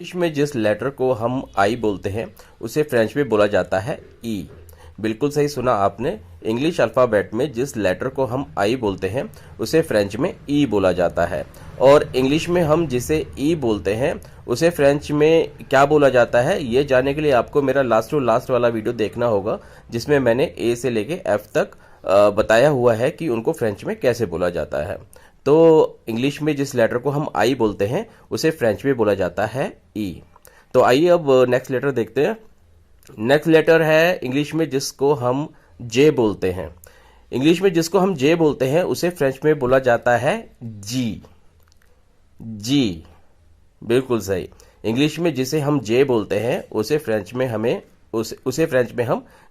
English में जिस letter को हम आई बोलते हैं उसे फ्रेंच में बोला जाता है ई। बिल्कुल सही सुना आपने। इंग्लिश अल्फ़ाबेट में जिस लेटर को हम आई बोलते हैं उसे फ्रेंच में ई बोला जाता है। और इंग्लिश में हम जिसे ई बोलते हैं उसे फ्रेंच में क्या बोला जाता है, ये जानने के लिए आपको मेरा लास्ट टू लास्ट वाला वीडियो देखना होगा, जिसमें मैंने ए से लेके एफ तक बताया हुआ है कि उनको फ्रेंच में कैसे बोला जाता है। तो इंग्लिश में जिस लेटर को हम आई बोलते हैं उसे फ्रेंच में बोला जाता है ई। तो आइए अब नेक्स्ट लेटर देखते हैं। नेक्स्ट लेटर है इंग्लिश में जिसको हम जे बोलते हैं। इंग्लिश में जिसको हम जे बोलते हैं उसे फ्रेंच में बोला जाता है जी। जी, बिल्कुल सही। इंग्लिश में जिसे हम जे बोलते हैं उसे फ्रेंच में हम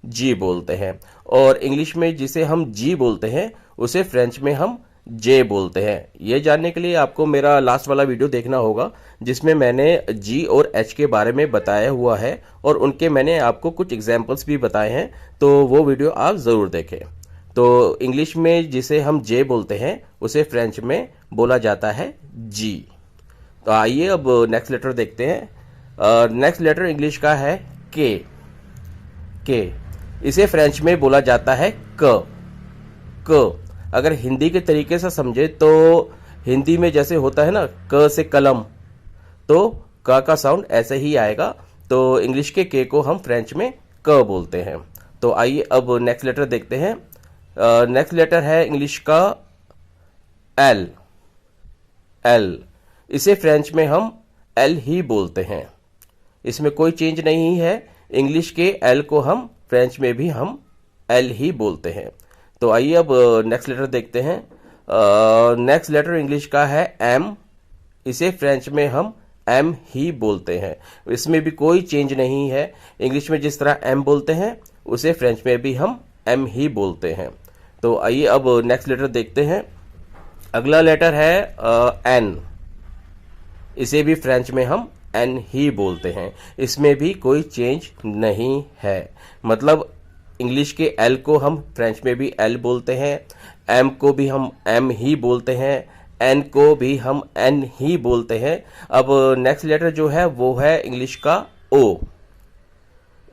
जी बोलते हैं। और इंग्लिश में जिसे हम जी बोलते हैं उसे फ्रेंच में हम जे बोलते हैं। ये जानने के लिए आपको मेरा लास्ट वाला वीडियो देखना होगा, जिसमें मैंने जी और एच के बारे में बताया हुआ है और उनके मैंने आपको कुछ एग्जाम्पल्स भी बताए हैं, तो वो वीडियो आप ज़रूर देखें। तो इंग्लिश में जिसे हम जे बोलते हैं उसे फ्रेंच में बोला जाता है जी। तो आइए अब नेक्स्ट लेटर देखते हैं। नेक्स्ट लेटर इंग्लिश का है के। इसे फ्रेंच में बोला जाता है क। अगर हिंदी के तरीके से समझे तो हिंदी में जैसे होता है ना क से कलम, तो क का साउंड ऐसे ही आएगा। तो इंग्लिश के को हम फ्रेंच में क बोलते हैं। तो आइए अब नेक्स्ट लेटर देखते हैं। नेक्स्ट लेटर है इंग्लिश का एल। इसे फ्रेंच में हम एल ही बोलते हैं। इसमें कोई चेंज नहीं है। इंग्लिश के एल को हम फ्रेंच में भी हम एल ही बोलते हैं। तो आइए अब नेक्स्ट लेटर देखते हैं। नेक्स्ट लेटर इंग्लिश का है एम। इसे फ्रेंच में हम एम ही बोलते हैं। इसमें भी कोई चेंज नहीं है। इंग्लिश में जिस तरह एम बोलते हैं उसे फ्रेंच में भी हम एम ही बोलते हैं। तो आइए अब नेक्स्ट लेटर देखते हैं। अगला लेटर है एन। इसे भी फ्रेंच में हम एन ही बोलते हैं। इसमें भी कोई चेंज नहीं है। मतलब इंग्लिश के एल को हम फ्रेंच में भी एल बोलते हैं, एम को भी हम एम ही बोलते हैं, एन को भी हम एन ही बोलते हैं। अब नेक्स्ट लेटर जो है वो है इंग्लिश का ओ।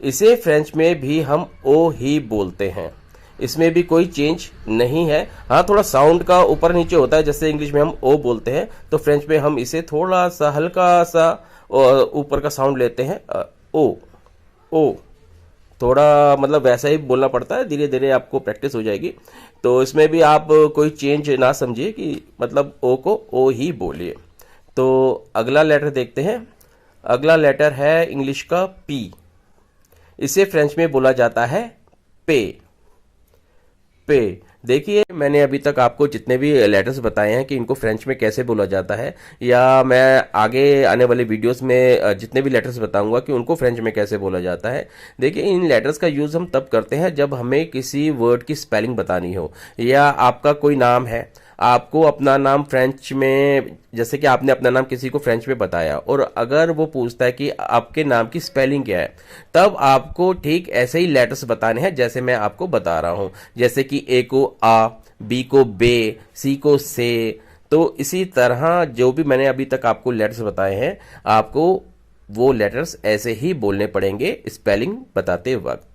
इसे फ्रेंच में भी हम ओ ही बोलते हैं। इसमें भी कोई चेंज नहीं है। हाँ, थोड़ा साउंड का ऊपर नीचे होता है। जैसे इंग्लिश में हम ओ बोलते हैं तो फ्रेंच में हम इसे थोड़ा सा हल्का सा ऊपर का साउंड लेते हैं, ओ। थोड़ा मतलब वैसा ही बोलना पड़ता है। धीरे धीरे आपको प्रैक्टिस हो जाएगी। तो इसमें भी आप कोई चेंज ना समझिए कि मतलब ओ को ओ ही बोलिए। तो अगला लेटर देखते हैं। अगला लेटर है इंग्लिश का पी। इसे फ्रेंच में बोला जाता है पे। देखिए, मैंने अभी तक आपको जितने भी लेटर्स बताए हैं कि इनको फ्रेंच में कैसे बोला जाता है, या मैं आगे आने वाले वीडियोस में जितने भी लेटर्स बताऊंगा कि उनको फ्रेंच में कैसे बोला जाता है। देखिए, इन लेटर्स का यूज़ हम तब करते हैं जब हमें किसी वर्ड की स्पेलिंग बतानी हो, या आपका कोई नाम है, आपको अपना नाम फ्रेंच में, जैसे कि आपने अपना नाम किसी को फ्रेंच में बताया और अगर वो पूछता है कि आपके नाम की स्पेलिंग क्या है, तब आपको ठीक ऐसे ही लेटर्स बताने हैं जैसे मैं आपको बता रहा हूं। जैसे कि ए को आ, बी को बे, सी को से। तो इसी तरह जो भी मैंने अभी तक आपको लेटर्स बताए हैं, आपको वो लेटर्स ऐसे ही बोलने पड़ेंगे स्पेलिंग बताते वक्त।